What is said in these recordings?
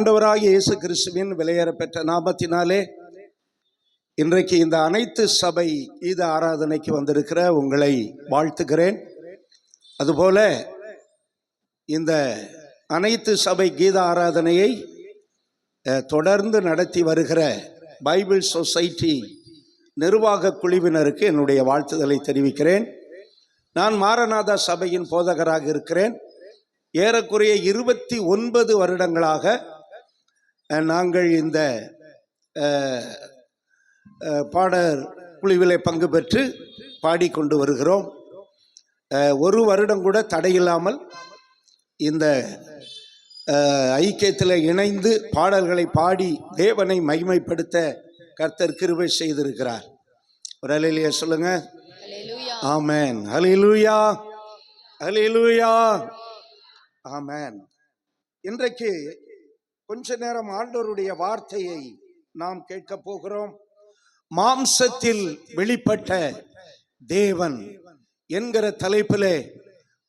ஆண்டவராகிய இயேசு கிறிஸ்துவின் விலையேறப்பெற்ற நாமத்தினாலே இன்றைக்கு இந்த அனைத்து சபை கீத ஆராதனைக்கு வந்திருக்கிற உங்களை வாழ்த்துகிறேன். அதுபோல இந்த அனைத்து சபை கீத ஆராதனையை தொடர்ந்து நடத்தி வருகிற பைபிள் சொசைட்டி நிர்வாக குழுவினருக்கு என்னுடைய வாழ்த்துதலை தெரிவிக்கிறேன். நான் மாரநாதா சபையின் போதகராக இருக்கிறேன். ஏறக்குறைய 29 வருடங்களாக நாங்கள் இந்த பாடல் குழுவிலே பங்கு பெற்று பாடிக்கொண்டு வருகிறோம். ஒரு வருடம் கூட தடையில்லாமல் இந்த ஐக்கியத்தில் இணைந்து பாடல்களை பாடி தேவனை மகிமைப்படுத்த கர்த்தர் கிருபை செய்திருக்கிறார். ஒரு அல்லேலூயா சொல்லுங்க. ஆமென். அல்லேலூயா, அல்லேலூயா, ஆமென். இன்றைக்கு கொஞ்ச நேரம் ஆண்டவருடைய வார்த்தையை நாம் கேட்க போகிறோம். மாம்சத்தில் வெளிப்பட்ட தேவன் என்கிற தலைப்பிலே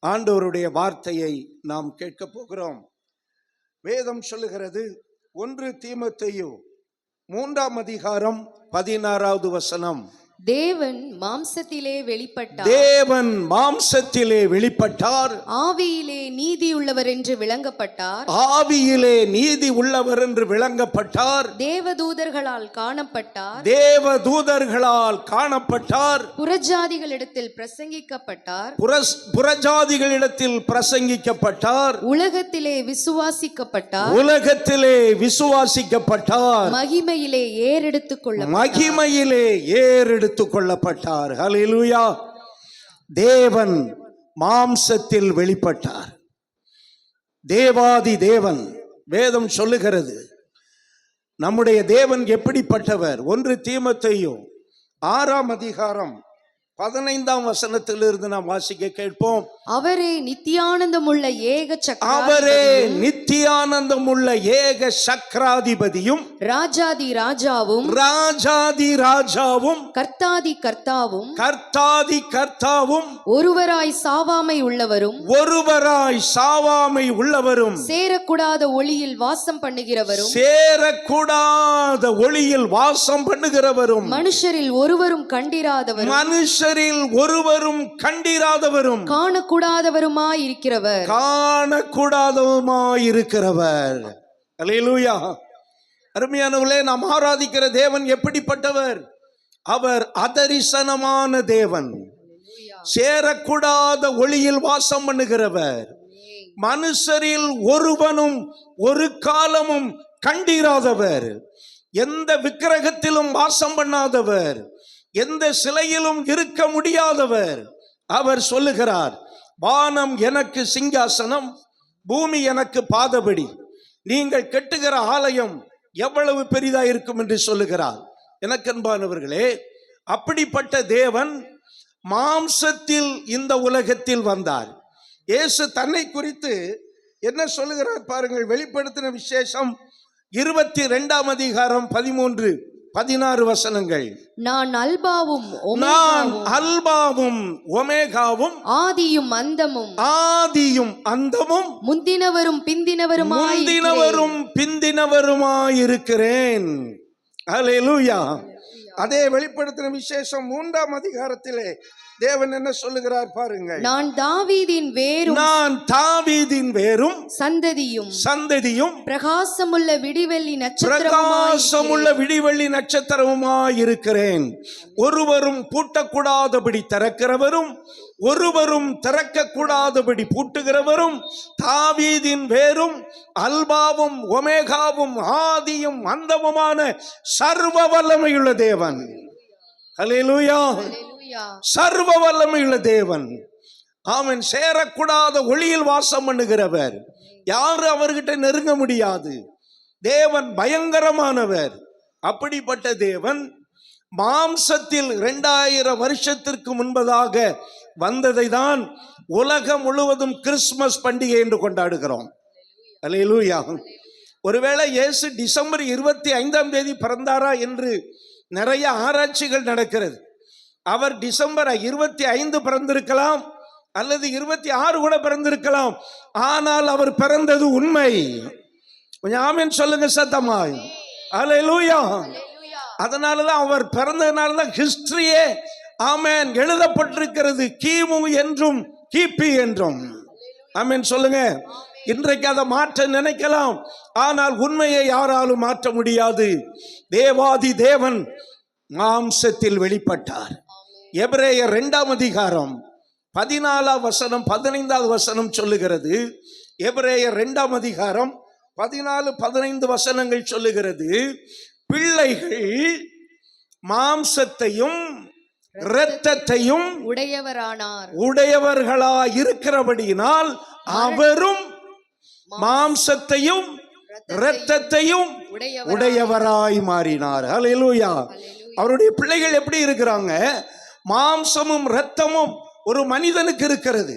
ஆண்டவருடைய வார்த்தையை நாம் கேட்க போகிறோம். வேதம் சொல்லுகிறது, 1 தீமோத்தேயு 3ஆம் அதிகாரம் 16வது வசனம். தேவன் மாம்சத்திலே வெளிப்பட்டார். தேவன் மாம்சத்திலே வெளிப்பட்டார். ஆவியிலே நீதி உள்ளவர் என்று விளங்கப்பட்டார். ஆவியிலே நீதி உள்ளவர் என்று விளங்கப்பட்டார். தேவதூதர்களால் காணப்பட்டார். தேவதூதர்களால் காணப்பட்டார். புறஜாதிகளிடத்தில் பிரசங்கிக்கப்பட்டார். புறஜாதிகளிடத்தில் பிரசங்கிக்கப்பட்டார். உலகத்திலே விசுவாசிக்கப்பட்டார். உலகத்திலே விசுவாசிக்கப்பட்டார். மகிமையிலே ஏறெடுத்துக் கொள்ளப்பட்டார். மகிமையிலே ஏறெடுத்துக் கொள்ளப்பட்டார். ஹல்லேலூயா. தேவன் மாம்சத்தில் வெளிப்பட்டார். தேவாதி தேவன். வேதம் சொல்லுகிறது நம்முடைய தேவன் எப்படிப்பட்டவர். 1 தீமோத்தேயு 6ஆம் அதிகாரம் 15ஆம் வசனத்திலிருந்து நாம் வாசிக்க கேட்போம். அவரே நித்தியானந்தமுள்ள ஏக சக்கராதிபதியும், அவரே நித்தியானந்தமுள்ள ஏக சக்கராதிபதியும், ராஜாதி ராஜாவும், ராஜாதி ராஜாவும், கர்த்தாதி கர்த்தாவும், கர்த்தாதி கர்த்தாவும், ஒருவராய் சாவாமை உள்ளவரும், ஒருவராய் சாவாமை உள்ளவரும், சேரக்கூடாத ஒளியில் வாசம் பண்ணுகிறவரும், சேரக்கூடாத ஒளியில் வாசம் பண்ணுகிறவரும், மனுஷரில் ஒருவரும் கண்டிராதவரும், மனுஷரில் ஒருவரும் கண்டிராதவரும், காணக்கூடாதவருமாய் இருக்கிறவர், காணக்கூடாதவருமாய் இருக்கிறவர். அல்லேலூயா. அருமையானவர்களே, நாம் ஆராதிக்கிற தேவன் எப்படிப்பட்டவர்? அவர் அதரிசனமான தேவன், சேரக்கூடாத ஒளியில் வாசம் பண்ணுகிறவர், மனுஷரில் ஒருவனும் ஒரு காலமும் கண்டிராதவர், எந்த விக்கிரகத்திலும் வாசம் பண்ணாதவர், எந்த சிலையிலும் இருக்க முடியாதவர். அவர் சொல்லுகிறார், வானம் எனக்கு சிங்காசனம், பூமி எனக்கு பாதபடி. நீங்கள் கட்டுகிற ஆலயம் எவ்வளவு பெரிதா இருக்கும் என்று சொல்லுகிறார். எனக்கு அன்பானவர்களே, அப்படிப்பட்ட தேவன் மாம்சத்தில் இந்த உலகத்தில் வந்தார். இயேசு தன்னை குறித்து என்ன சொல்லுகிறார் பாருங்கள். வெளிப்படுத்தின விசேஷம் 22ஆம் அதிகாரம் 13-16 வசனங்கள். நான் அல்பாவும் ஒமேகாவும், ஆதியும் அந்தமும், ஆதியும் அந்தமும், முந்தினவரும் பிந்தினவருமாயிருக்கிறேன். அல்லேலூயா. அதே வெளிப்படுத்தின விசேஷம் 3ஆம் அதிகாரத்திலே தேவன் என்ன சொல்லுகிறார் பாருங்கள். நான் தாவீதின் வேரும் சந்ததியும் பிரகாசமுள்ள விடிவெள்ளி நட்சத்திரமுமாயிருக்கிறேன். ஒருவரும் பூட்டக்கூடாதபடி திறக்கிறவரும், ஒருவரும் திறக்கக்கூடாதபடி பூட்டுகிறவரும், தாவீதின் வேரும், அல்பாவும் ஒமேகாவும், ஆதியும் அந்தமுமான சர்வ வல்லமையுள்ள தேவன். அல்லேலூயா. சர்வ வல்லமையுள்ள தேவன். அவன் சேரக்கூடாத ஒளியில் வாசம் பண்ணுகிறவர். யாரும் அவர்கிட்ட நெருங்க முடியாது. தேவன் பயங்கரமானவர். அப்படிப்பட்ட தேவன் மாம்சத்தில் 2000 வருஷத்திற்கு முன்பதாக வந்ததை தான் உலகம் முழுவதும் கிறிஸ்துமஸ் பண்டிகை என்று கொண்டாடுகிறோம். அல்லேலூயா. ஒருவேளை இயேசு டிசம்பர் 25ஆம் தேதி பிறந்தாரா என்று நிறைய ஆராய்ச்சிகள் நடக்கிறது. அவர் டிசம்பர் 25 பிறந்திருக்கலாம், அல்லது 26 கூட பிறந்திருக்கலாம். ஆனால் அவர் பிறந்தது உண்மை. கொஞ்சம் ஆமென் சொல்லுங்க சத்தமாய். அல்லேலூயா. அதனாலதான் அவர் பிறந்ததுனாலதான் ஹிஸ்டரியே ஆமென் எழுதப்பட்டிருக்கிறது, கிமு என்றும் கிபி என்றும். ஆமென் சொல்லுங்க. இன்றைக்கு அதை மாற்ற நினைக்கலாம், ஆனால் உண்மையை யாராலும் மாற்ற முடியாது. தேவாதி தேவன் மாம்சத்தில் வெளிப்பட்டார். எபிரேயர் 2ஆம் அதிகாரம் 14ஆம் வசனம் 15வது வசனம் சொல்லுகிறது. எபிரேயர் 2ஆம் அதிகாரம் 14-15 வசனங்கள் சொல்லுகிறது, பிள்ளைகள் மாம்சத்தையும் இரத்தத்தையும் உடையவர்களாய் இருக்கிறபடியினால் அவரும் மாம்சத்தையும் இரத்தத்தையும் உடையவராய் மாறினார். அல்லேலூயா. அவருடைய பிள்ளைகள் எப்படி இருக்கிறாங்க? மாம்சமும் இரத்தமும் ஒரு மனிதனுக்கு இருக்கிறது,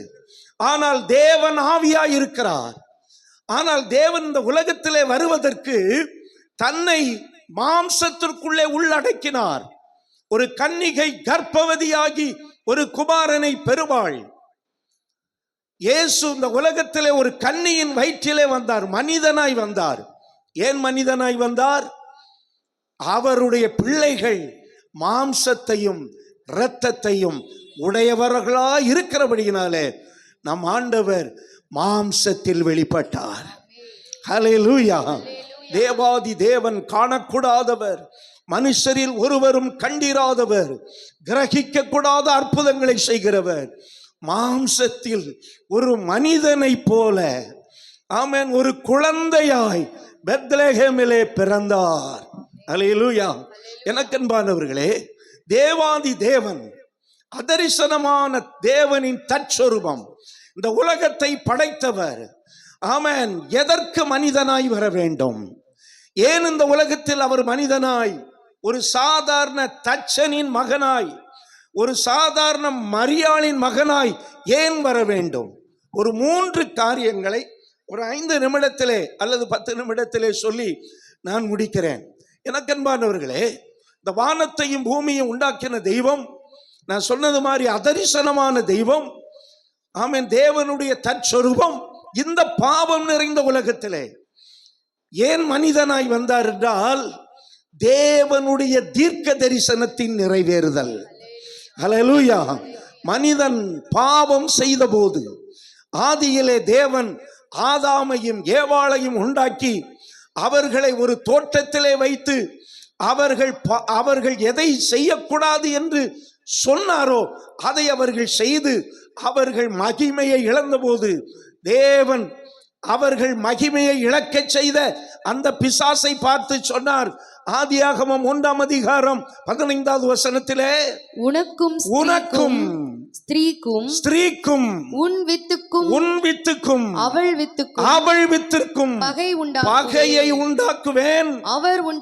ஆனால் தேவன் ஆவியாய் இருக்கிறார். ஆனால் தேவன் இந்த உலகத்திலே வருவதற்கு தன்னை மாம்சத்திற்குள்ளே உள்ளடக்கினார். ஒரு கன்னிகை கர்ப்பவதியாகி ஒரு குமாரனை பெறுவாள். இயேசு இந்த உலகத்திலே ஒரு கன்னியின் வயிற்றிலே வந்தார், மனிதனாய் வந்தார். ஏன் மனிதனாய் வந்தார்? அவருடைய பிள்ளைகள் மாம்சத்தையும் இரத்தத்தையும் உடையவர்களாய் இருக்கிறபடியினாலே நம் ஆண்டவர் மாம்சத்தில் வெளிப்பட்டார். ஹல்லேலூயா. தேவாதி தேவன், காணக்கூடாதவர், மனுஷரில் ஒருவரும் கண்டிராதவர், கிரகிக்க கூடாத அற்புதங்களை செய்கிறவர், மாம்சத்தில் ஒரு மனிதனை போல ஆமென் ஒரு குழந்தையாய் பெத்லகேமிலே பிறந்தார். அல்லேலூயா. எனக்கன்பானவர்களே, தேவாதி தேவன், அதரிசனமான தேவனின் தற்சொரூபம், இந்த உலகத்தை படைத்தவர். ஆமென். எதற்கு மனிதனாய் வர வேண்டும்? ஏன் இந்த உலகத்தில் அவர் மனிதனாய், ஒரு சாதாரண தச்சனின் மகனாய், ஒரு சாதாரண மரியாளின் மகனாய் ஏன் வர வேண்டும்? ஒரு 3 காரியங்களை ஒரு 5 நிமிடத்திலே அல்லது 10 நிமிடத்திலே சொல்லி நான் முடிக்கிறேன். எனக்கன்பானவர்களே, இந்த வானத்தையும் பூமியையும் உண்டாக்கின தெய்வம், நான் சொன்னது மாதிரி அதரிசனமான தெய்வம், ஆமென், தேவனுடைய தற்சொரூபம், இந்த பாவம் நிறைந்த உலகத்திலே ஏன் மனிதனாய் வந்தார் என்றால், தேவனுடைய தீர்க்க தரிசனத்தின் நிறைவேறுதல். ஹல்லேலூயா. மனிதன் பாவம் செய்த போது ஆதியிலே தேவன் ஆதாமையும் ஏவாளையும் உண்டாக்கி அவர்களை ஒரு தோட்டத்திலே வைத்து அவர்கள் எதை செய்யக்கூடாது என்று சொன்னாரோ அதை அவர்கள் செய்து அவர்கள் மகிமையை இழந்தபோது தேவன் அவர்கள் மகிமையை இழக்கச் செய்த அந்த பிசாசை பார்த்து சொன்னார். ஆதியாகமம் 1ஆம் அதிகாரம் 15வது வசனத்திலே, உனக்கும் ஸ்திரீக்கும் உன் வித்துக்கும் அவள் வித்துக்கும் பகையை உண்டாக்குவேன். அவர் உன்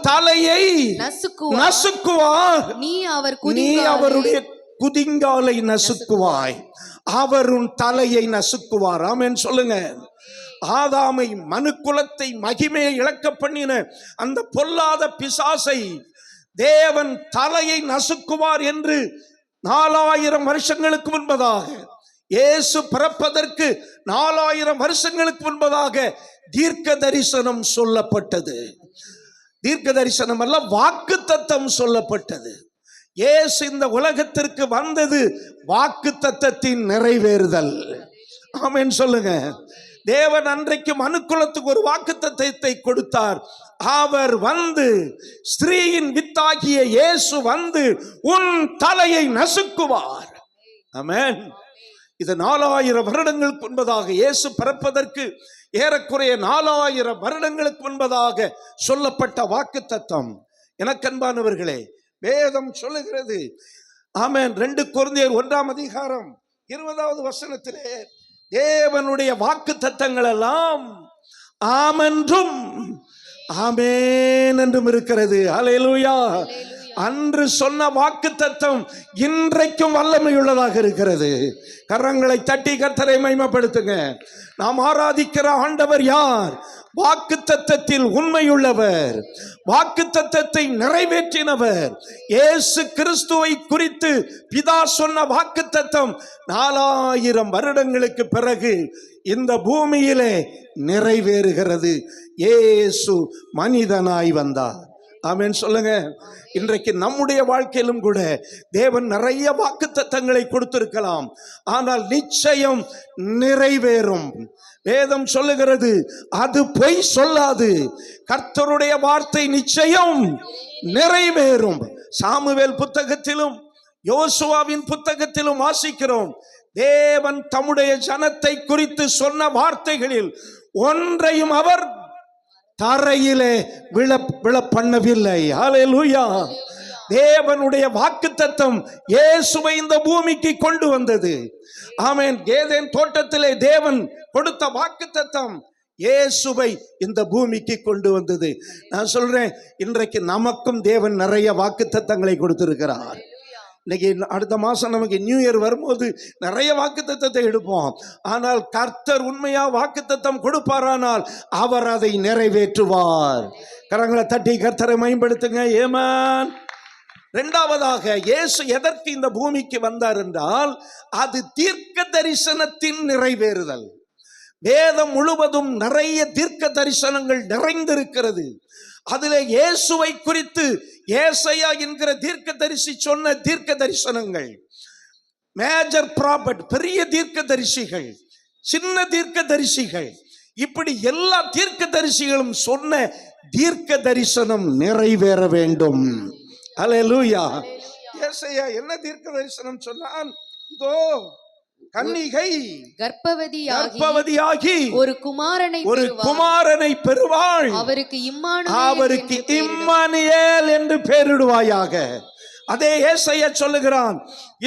தலையை நசுக்குவார், நீ அவருடைய குதிங்காலை நசுக்குவாய். அவர் உன் தலையை நசுக்குவார். ஆமென் சொல்லுங்க. ஆதாமை, மனுக்குலத்தை மகிமையை இழக்க பண்ணின அந்த பொல்லாத பிசாசை தேவன் தலையை நசுக்குவார் என்று 4000 வருஷங்களுக்கு முன்பதாக, இயேசு பிறப்பதற்கு 4000 வருஷங்களுக்கு முன்பதாக தீர்க்க தரிசனம் சொல்லப்பட்டது. தீர்க்க தரிசனம் அல்ல, வாக்குத்தத்தம் சொல்லப்பட்டது. இயேசு இந்த உலகத்திற்கு வந்தது வாக்குத்தத்தத்தின் நிறைவேறுதல். ஆமென் சொல்லுங்க. தேவன் அன்றைக்கு மனுக்குலத்துக்கு ஒரு வாக்குத்தத்தத்தை கொடுத்தார். அவர் வந்து, ஸ்திரீயின் வித்தாகிய இயேசு வந்து உன் தலையை நசுக்குவார். ஆமென். இது 4000 வருடங்களுக்கு முன்பதாக, இயேசு பிறப்பதற்கு ஏறக்குறைய 4000 வருடங்களுக்கு முன்பதாக சொல்லப்பட்ட வாக்குத்தத்தம். எனக்கன்பானவர்களே, வேதம் சொல்லுகிறது, ஆமென், 2 கொரிந்தியர் 1ஆம் அதிகாரம் 20வது வசனத்திலே தேவனுடைய வாக்குத்தத்தங்கள் எல்லாம் ஆமென்றும் ஆமென் என்றும் இருக்கிறது. அல்லேலூயா. அன்று சொன்ன வாக்குத்தத்தம் இன்றைக்கும் வல்லமையுள்ளதாக இருக்கிறது. கரங்களை தட்டி கர்த்தரை மகிமைப்படுத்துங்க. நாம் ஆராதிக்கிற ஆண்டவர் யார்? வாக்குத்தத்தத்தில் உண்மையுள்ளவர், வாக்குத்தத்தத்தை நிறைவேற்றினவர். இயேசு கிறிஸ்துவை குறித்து பிதா சொன்ன வாக்குத்தத்தம் 4000 வருடங்களுக்கு பிறகு இந்த பூமியிலே நிறைவேறுகிறது. இயேசு மனிதனாய் வந்தார். ஆமென் சொல்லுங்க. இன்றைக்கு நம்முடைய வாழ்க்கையிலும் கூட தேவன் நிறைய வாக்குத்தத்தங்களை கொடுத்திருக்கலாம், ஆனால் நிச்சயம் நிறைவேறும். வேதம் சொல்லுகிறது, அது பொய் சொல்லாது. கர்த்தருடைய வார்த்தை நிச்சயம் நிறைவேறும். சாமுவேல் புத்தகத்திலும் யோசுவாவின் புத்தகத்திலும் வாசிக்கிறோம், தேவன் தம்முடைய ஜனத்தை குறித்து சொன்ன வார்த்தைகளில் ஒன்றையும் அவர் தரையிலே விழ பண்ணவில்லை. ஹல்லேலூயா. தேவனுடைய வாக்குத்தத்தம் இயேசுவை இந்த பூமிக்கு கொண்டு வந்தது. ஆமென். ஏதேன் தோட்டத்திலே தேவன் கொடுத்த வாக்குத்தத்தம் இயேசுவை இந்த பூமிக்கு கொண்டு வந்தது. நான் சொல்றேன், இன்றைக்கு நமக்கும் தேவன் நிறைய வாக்குத்தத்தங்களை கொடுத்திருக்கிறார். இன்னைக்கு அடுத்த மாசம் நமக்கு நியூ இயர் வரும்போது நிறைய வாக்குத்தத்தத்தை எடுப்போம். ஆனால் கர்த்தர் உண்மையா வாக்குத்தத்தம் கொடுப்பாரானால் அவர் அதை நிறைவேற்றுவார். கரங்களை தட்டி கர்த்தரை மேம்படுத்துங்க. ஏமான். இரண்டாவதாக, இயேசு எதற்கு இந்த பூமிக்கு வந்தார் என்றால், அது தீர்க்க தரிசனத்தின் நிறைவேறுதல். வேதம் முழுவதும் நிறைய தீர்க்க தரிசனங்கள் நிறைந்திருக்கிறது. அதிலே இயேசுவை குறித்து ஏசாயா என்கிற தீர்க்கதரிசி சொன்ன தீர்க்க தரிசனங்கள், மேஜர் ப்ராபர்ட், பெரிய தீர்க்க தரிசிகள், சின்ன தீர்க்க தரிசிகள், இப்படி எல்லா தீர்க்க தரிசிகளும் சொன்ன தீர்க்க தரிசனம் நிறைவேற வேண்டும். அல்லேலூயா. ஏசாயா என்ன தீர்க்க தரிசனம் சொன்னான்? இதோ கன்னிகை கர்ப்பவதியாகி ஒரு குமாரனை பெறுவாள், அவருக்கு இம்மானுவேல் என்று பெயரிடுவாயாக. அதே ஏசாயா சொல்லுகிறான்,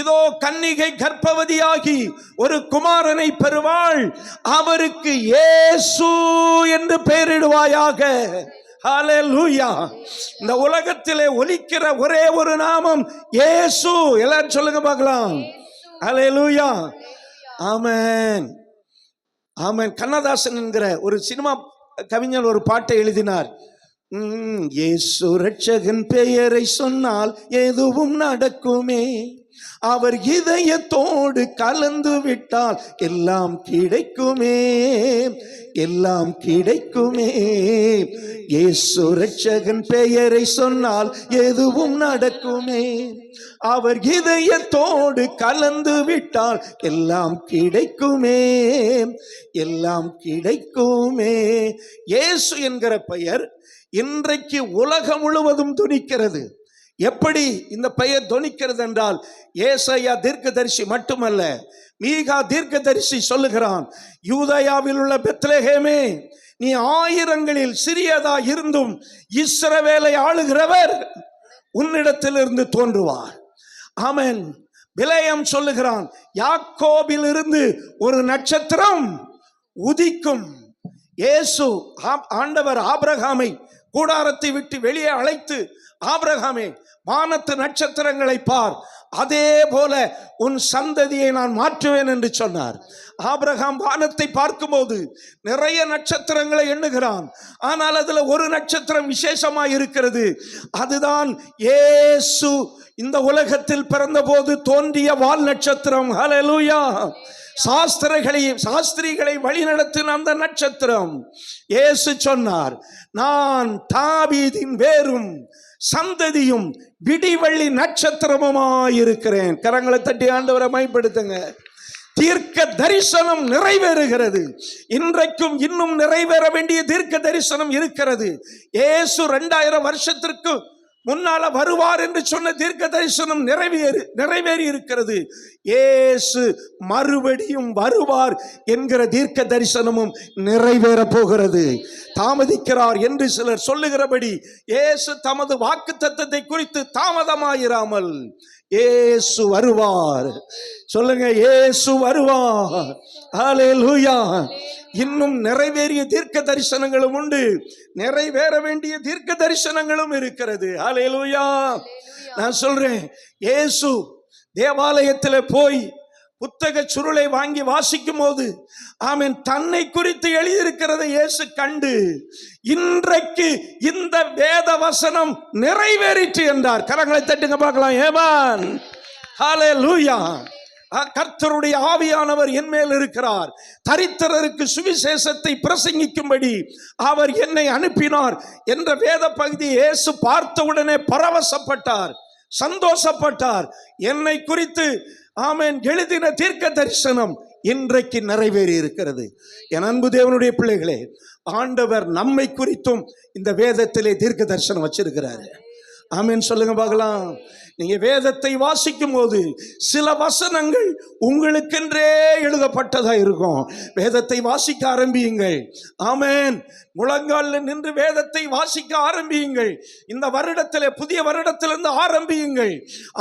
இதோ கன்னிகை கர்ப்பவதியாகி ஒரு குமாரனை பெறுவாள், அவருக்கு இயேசு என்று பெயரிடுவாயாக. ஹல்லேலூயா. இந்த உலகத்திலே ஒலிக்கிற ஒரே ஒரு நாமம் இயேசு. எல்லாரும் சொல்லுங்க பார்க்கலாம். ஹல்லேலூயா. ஆமென், ஆமென். கண்ணதாசன் என்கிற ஒரு சினிமா கவிஞர் ஒரு பாட்டை எழுதினார். இயேசு ரட்சகன் பெயரை சொன்னால் எதுவும் நடக்குமே, அவர் இதயத்தோடு கலந்து விட்டால் எல்லாம் கிடைக்குமே, எல்லாம் கிடைக்குமே. இயேசு ரட்சகன் பெயரை சொன்னால் எதுவும் நடக்குமே, அவர் இதயத்தோடு கலந்து விட்டால் எல்லாம் கிடைக்குமே, எல்லாம் கிடைக்குமே. இயேசு என்கிற பெயர் இன்றைக்கு உலகம் முழுவதும் துணிக்கிறது. எப்படி இந்த பெயர் துணிக்கிறது என்றால், ஏசாயா தீர்க்கதரிசி மட்டுமல்ல, மீகா தீர்க்கதரிசி சொல்லுகிறான், யூதேயாவில் உள்ள பெத்லகேமே, நீ ஆயிரங்களில் சிறியதா இருந்தும் இஸ்ரவேலை ஆளுகிறவர் உன்னிடத்திலிருந்து தோன்றுவார். ஆமென். பிலேயம் சொல்லுகிறான், யாக்கோபில் இருந்து ஒரு நட்சத்திரம் உதிக்கும். இயேசு ஆண்டவர் ஆபிரகாமை கூடாரத்தை விட்டு வெளியே அழைத்து, ஆபிரகாமே வானத்து நட்சத்திரங்களை பார், அதே போல உன் சந்ததியை நான் மாற்றுவேன் என்று சொன்னார். ஆபிரகாம் வானத்தை பார்க்கும்போது நிறைய நட்சத்திரங்களை எண்ணுகிறான். ஆனால் அதுல ஒரு நட்சத்திரம் விசேஷமாய் இருக்கிறது. அதுதான் இயேசு இந்த உலகத்தில் பிறந்த போது தோன்றிய வால் நட்சத்திரம். ஹல்லேலூயா. சாஸ்திரிகளை வழிநடத்தின அந்த நட்சத்திரம். இயேசு சொன்னார், நான் தாவீதின் வேரும் சந்ததியும் விடிவெள்ளி நட்சத்திரமுமாயிருக்கிறேன். கரங்களை தட்டி ஆண்டவரை மகிமைப்படுத்துங்க. தீர்க்க தரிசனம் நிறைவேறுகிறது. இன்றைக்கும் இன்னும் நிறைவேற வேண்டிய தீர்க்க தரிசனம் இருக்கிறது. இயேசு 2000 வருஷத்திற்கு முன்னால வருவார் என்று சொன்ன தீர்க்க தரிசனம் நிறைவேறி இருக்கிறது. இயேசு மறுபடியும் வருவார் என்கிற தீர்க்க தரிசனமும் நிறைவேற போகிறது. தாமதிக்கிறார் என்று சிலர் சொல்லுகிறபடி இயேசு தமது வாக்குத்தத்தத்தை குறித்து தாமதமாயிராமல் இயேசு வருவார். சொல்லுங்க, இயேசு வருவார். ஹல்லேலூயா. இன்னும் நிறைவேறிய தீர்க்க தரிசனங்களும் உண்டு, நிறைவேற வேண்டிய தீர்க்க தரிசனங்களும் இருக்கிறது. ஹல்லேலூயா. நான் சொல்றேன், இயேசு தேவாலயத்தில் போய் புத்தக சுருளை வாங்கி வாசிக்கும் போது ஆமென், தன்னை குறித்து எழுதியிருக்கிறதை இயேசு கண்டு இன்றைக்கு இந்த வேத வசனம் நிறைவேறிற்று என்றார். கரங்களை தட்டுங்க பார்க்கலாம். ஆமென், ஹல்லேலூயா. கர்த்தருடைய ஆவியானவர் என் மேல் இருக்கிறார், தரித்திரருக்கு சுவிசேஷத்தை பிரசங்கிக்கும்படி அவர் என்னை அனுப்பினார் என்ற வேத பகுதியை இயேசு பார்த்தவுடனே பரவசப்பட்டார், சந்தோஷப்பட்டார். என்னை குறித்து ஆமென் எழுதின தீர்க்க தரிசனம் இன்றைக்கு நிறைவேறி இருக்கிறது. என் அன்பு தேவனுடைய பிள்ளைகளே, ஆண்டவர் நம்மை குறித்தும் இந்த வேதத்திலே தீர்க்க தரிசனம் வச்சிருக்கிறாரு. ஆமென் சொல்லுங்க பார்க்கலாம். நீங்க வேதத்தை வாசிக்கும் போது சில வசனங்கள் உங்களுக்கென்றே எழுதப்பட்டதா இருக்கும். வேதத்தை வாசிக்க ஆரம்பியுங்கள். ஆமென், முழங்காலில் நின்று வேதத்தை வாசிக்க ஆரம்பியுங்கள். இந்த வருடத்திலே, புதிய வருடத்திலிருந்து ஆரம்பியுங்கள்.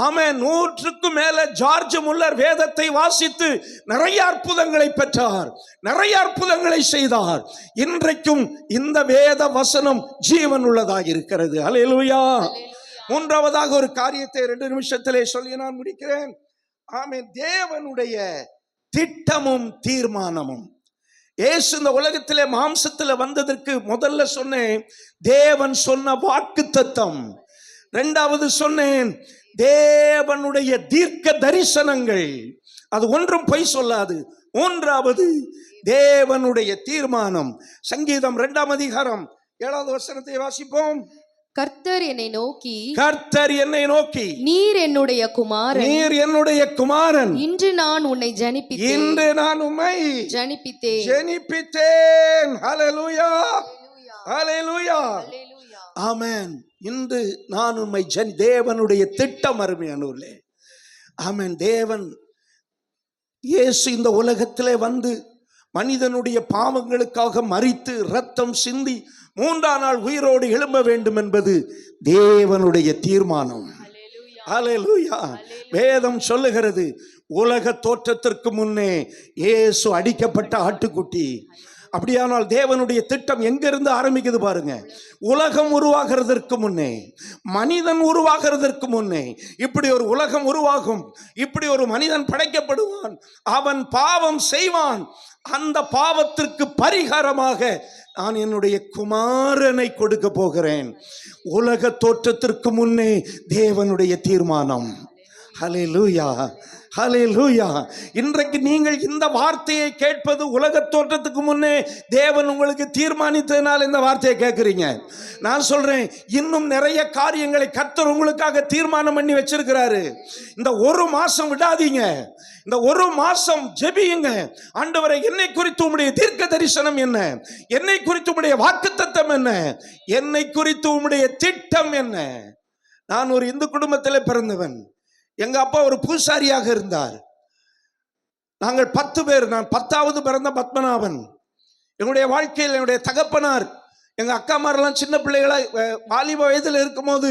ஆமென், 100க்கும் மேல ஜார்ஜ் முல்லர் வேதத்தை வாசித்து நிறைய அற்புதங்களை பெற்றார், நிறைய அற்புதங்களை செய்தார். இன்றைக்கும் இந்த வேத வசனம் ஜீவன் உள்ளதாக இருக்கிறது. அல்லேலூயா. மூன்றாவதாக ஒரு காரியத்தை 2 நிமிஷத்திலே சொல்லி நான் முடிக்கிறேன். ஆமென், தேவனுடைய திட்டமும் தீர்மானமும். இயேசு இந்த உலகத்திலே மாம்சத்தில் வந்ததற்கு முதல்ல சொன்னேன், தேவன் சொன்ன வாக்குத்தத்தம். இரண்டாவது சொன்னேன், தேவனுடைய தீர்க்க தரிசனங்கள், அது ஒன்றும் பொய் சொல்லாது. மூன்றாவது தேவனுடைய தீர்மானம். சங்கீதம் 2ஆம் அதிகாரம் 7வது வசனத்தை வாசிப்போம். கர்த்தர் என்னை நோக்கி, கர்த்தர் என்னை நோக்கி, நீர் என்னுடைய குமாரன், நீர் என்னுடைய குமாரன், இன்று நான் உன்னை ஜனிப்பித்தேன், இன்று நான் உம்மை ஜனிப்பித்தேன். ஹல்லேலூயா, ஹல்லேலூயா, ஆமென். இன்று நான் உம்மை தேவனுடைய திட்டம் அருமையானவர்களே. ஆமென். தேவன் இயேசு இந்த உலகத்திலே வந்து மனிதனுடைய பாவங்களுக்காக மரித்து இரத்தம் சிந்தி 3ஆம் நாள் உயிரோடு எழும்ப வேண்டும் என்பது தேவனுடைய தீர்மானம். ஹல்லேலூயா. வேதம் சொல்லுகிறது, உலக தோற்றத்திற்கு முன்னே இயேசு அடிக்கப்பட்ட ஆட்டுக்குட்டி. அப்படியானால் தேவனுடைய திட்டம் எங்கிருந்து ஆரம்பிக்குது பாருங்க. உலகம் உருவாகிறதற்கு முன்னே, மனிதன் உருவாகிறதற்கு முன்னே இப்படி ஒரு உலகம் உருவாகும், இப்படி ஒரு மனிதன் படைக்கப்படுவான், அவன் பாவம் செய்வான். அந்த பாவத்திற்கு பரிகாரமாக நான் என்னுடைய குமாரனை கொடுக்க போகிறேன். உலக தோற்றத்திற்கு முன்னே தேவனுடைய தீர்மானம். ஹல்லேலூயா, ஹல்லேலூயா. இன்றைக்கு நீங்கள் இந்த வார்த்தையை கேட்பது உலக தோற்றத்துக்கு முன்னே தேவன் உங்களுக்கு தீர்மானித்ததனால் இந்த வார்த்தையை கேட்குறீங்க. நான் சொல்றேன், இன்னும் நிறைய காரியங்களை கர்த்தர் உங்களுக்காக தீர்மானம் பண்ணி வச்சிருக்கிறாரு. இந்த 1 மாசம் விடாதீங்க, இந்த 1 மாசம் ஜெபியுங்க. ஆண்டவரே, என்னை குறித்து உம்முடைய தீர்க்க தரிசனம் என்ன, என்னை குறித்து உம்முடைய வாக்குத்தத்தம் என்ன, என்னை குறித்து உம்முடைய திட்டம் என்ன. நான் ஒரு இந்து குடும்பத்தில் பிறந்தவன். எங்க அப்பா ஒரு பூசாரியாக இருந்தார். நாங்கள் 10 பேர். நான் 10வது பிறந்த பத்மநாபன். என்னுடைய வாழ்க்கையில் என்னுடைய தகப்பனார், எங்க அக்காமாரெல்லாம் சின்ன பிள்ளைகளா வாலிப வயதில் இருக்கும் போது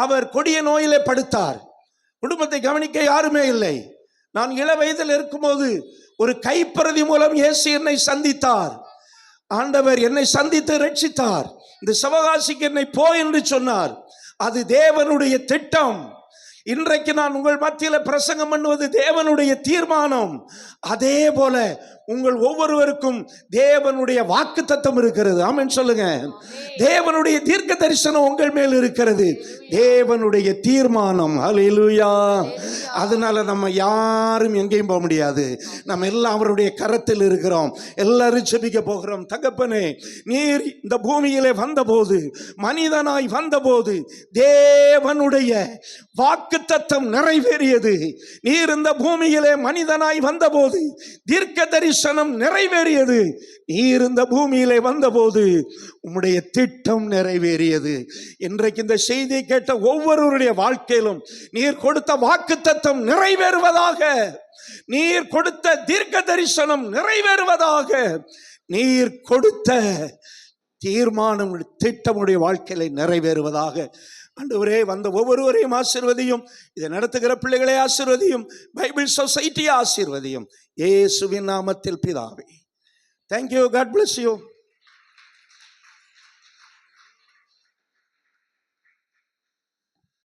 அவர் கொடிய நோயிலே படுத்தார். குடும்பத்தை கவனிக்க யாருமே இல்லை. நான் இள வயதில் இருக்கும்போது ஒரு கைப்பிரதி மூலம் இயேசு என்னை சந்தித்தார். ஆண்டவர் என்னை சந்தித்து ரட்சித்தார். இந்த சிவகாசிக்கு என்னை போ என்று சொன்னார். அது தேவனுடைய திட்டம். இன்றைக்கு நான் உங்கள் மத்தியில் பிரசங்கம் பண்ணுவது தேவனுடைய தீர்மானம். அதே போல உங்கள் ஒவ்வொருவருக்கும் தேவனுடைய வாக்குத்தத்தம் இருக்கிறது. ஆமென் சொல்லுங்க. தேவனுடைய தீர்க்க தரிசனம் உங்கள் மேல் இருக்கிறது, தேவனுடைய தீர்மானம். ஹல்லேலூயா. அதனால நம்ம யாரும் எங்கேயும் போக முடியாது. நம்ம எல்லாம் அவருடைய கரத்தில் இருக்கிறோம். எல்லாரும் ஜெபிக்க போகிறோம். தகப்பனே, நீர் இந்த பூமியிலே வந்தபோது, மனிதனாய் வந்தபோது தேவனுடைய வாக்குத்தத்தம் நிறைவேறியது. நீர் இந்த பூமியிலே மனிதனாய் வந்தபோது தீர்க்க தரிசனம் நிறைவேறியது. நீர் இந்த பூமியிலே வந்தபோது உம்முடைய திட்டம் நிறைவேறியது. இன்றைக்கு இந்த செய்தியை கேட்ட ஒவ்வொருவருடைய வாழ்க்கையிலும் நீர் கொடுத்த வாக்குத்தத்தம் நிறைவேறுவதாக, நீர் கொடுத்த தீர்க்க தரிசனம் நிறைவேறுவதாக, நீர் கொடுத்த தீர்மானம் திட்டமுடைய வாழ்க்கையில நிறைவேறுவதாக. ஆண்டவரே, வந்த ஒவ்வொருவரையும் ஆசீர்வதியும். இதை நடத்துகிற பிள்ளைகளை ஆசீர்வதியும். பைபிள் சொசைட்டியை ஆசீர்வதியும். இயேசுவின் நாமத்தில் பிதாவே. Thank you. God bless you.